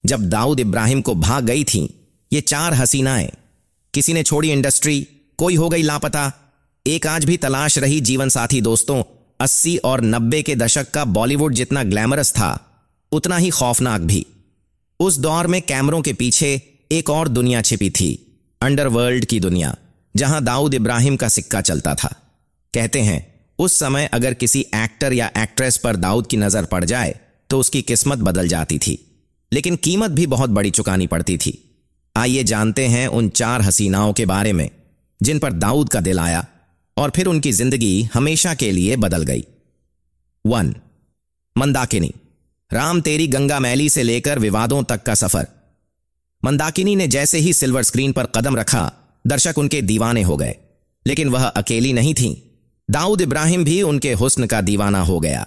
जब दाऊद इब्राहिम को भाग गई थीं ये 4 हसीनाएं, किसी ने छोड़ी इंडस्ट्री, कोई हो गई लापता, एक आज भी तलाश रही जीवन साथी। दोस्तों, 80 और 90 के दशक का बॉलीवुड जितना ग्लैमरस था उतना ही खौफनाक भी। उस दौर में कैमरों के पीछे एक और दुनिया छिपी थी, अंडरवर्ल्ड की दुनिया, जहां दाऊद इब्राहिम का सिक्का चलता था। कहते हैं उस समय अगर किसी एक्टर या एक्ट्रेस पर दाऊद की नजर पड़ जाए तो उसकी किस्मत बदल जाती थी, लेकिन कीमत भी बहुत बड़ी चुकानी पड़ती थी। आइए जानते हैं उन 4 हसीनाओं के बारे में जिन पर दाऊद का दिल आया और फिर उनकी जिंदगी हमेशा के लिए बदल गई। 1. मंदाकिनी। राम तेरी गंगा मैली से लेकर विवादों तक का सफर। मंदाकिनी ने जैसे ही सिल्वर स्क्रीन पर कदम रखा, दर्शक उनके दीवाने हो गए। लेकिन वह अकेली नहीं थीं। दाऊद इब्राहिम भी उनके हुस्न का दीवाना हो गया।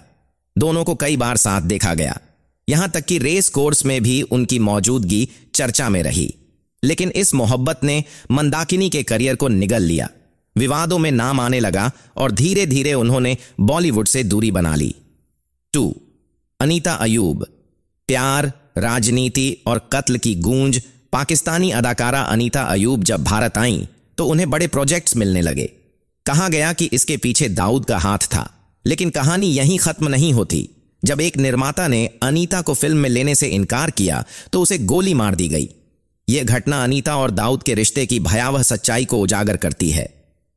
दोनों को कई बार साथ देखा गया, यहां तक कि रेस कोर्स में भी उनकी मौजूदगी चर्चा में रही। लेकिन इस मोहब्बत ने मंदाकिनी के करियर को निगल लिया। विवादों में नाम आने लगा और धीरे धीरे उन्होंने बॉलीवुड से दूरी बना ली। 2. अनीता अयूब। प्यार, राजनीति और कत्ल की गूंज। पाकिस्तानी अदाकारा अनीता अयूब जब भारत आईं तो उन्हें बड़े प्रोजेक्ट्स मिलने लगे। कहा गया कि इसके पीछे दाऊद का हाथ था, लेकिन कहानी यहीं खत्म नहीं होती। जब एक निर्माता ने अनीता को फिल्म में लेने से इनकार किया तो उसे गोली मार दी गई। यह घटना अनीता और दाऊद के रिश्ते की भयावह सच्चाई को उजागर करती है।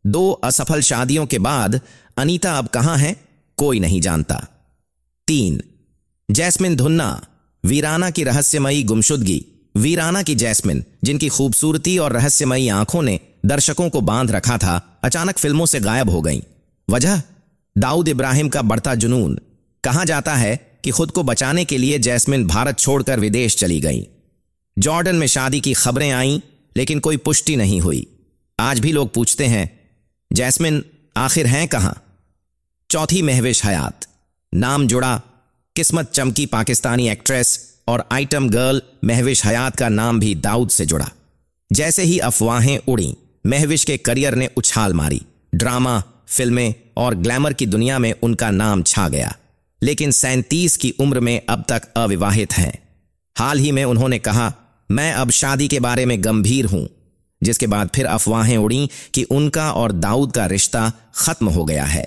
2 असफल शादियों के बाद अनीता अब कहां है, कोई नहीं जानता। 3. जैस्मिन धुन्ना। वीराना की रहस्यमयी गुमशुदगी। वीराना की जैस्मिन, जिनकी खूबसूरती और रहस्यमयी आंखों ने दर्शकों को बांध रखा था, अचानक फिल्मों से गायब हो गईं। वजह? दाऊद इब्राहिम का बढ़ता जुनून। कहा जाता है कि खुद को बचाने के लिए जैस्मिन भारत छोड़कर विदेश चली गईं। जॉर्डन में शादी की खबरें आईं, लेकिन कोई पुष्टि नहीं हुई। आज भी लोग पूछते हैं, जैस्मिन आखिर हैं कहां? 4. महविश हयात। नाम जुड़ा, किस्मत चमकी पाकिस्तानी एक्ट्रेस और आइटम गर्ल महविश हयात का नाम भी दाऊद से जुड़ा। जैसे ही अफवाहें उड़ीं, महविश के करियर ने उछाल मारी। ड्रामा, फिल्में और ग्लैमर की दुनिया में उनका नाम छा गया। लेकिन 37 की उम्र में अब तक अविवाहित हैं। हाल ही में उन्होंने कहा, मैं अब शादी के बारे में गंभीर हूं, जिसके बाद फिर अफवाहें उड़ीं कि उनका और दाऊद का रिश्ता खत्म हो गया है।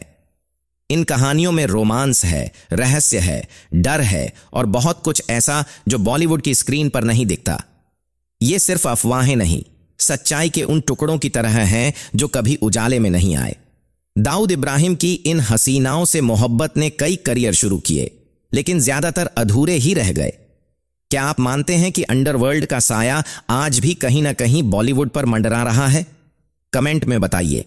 इन कहानियों में रोमांस है, रहस्य है, डर है और बहुत कुछ ऐसा जो बॉलीवुड की स्क्रीन पर नहीं दिखता। ये सिर्फ अफवाहें नहीं, सच्चाई के उन टुकड़ों की तरह हैं जो कभी उजाले में नहीं आए। दाऊद इब्राहिम की इन हसीनाओं से मोहब्बत ने कई करियर शुरू किए, लेकिन ज्यादातर अधूरे ही रह गए। क्या आप मानते हैं कि अंडरवर्ल्ड का साया आज भी कहीं ना कहीं बॉलीवुड पर मंडरा रहा है? कमेंट में बताइए।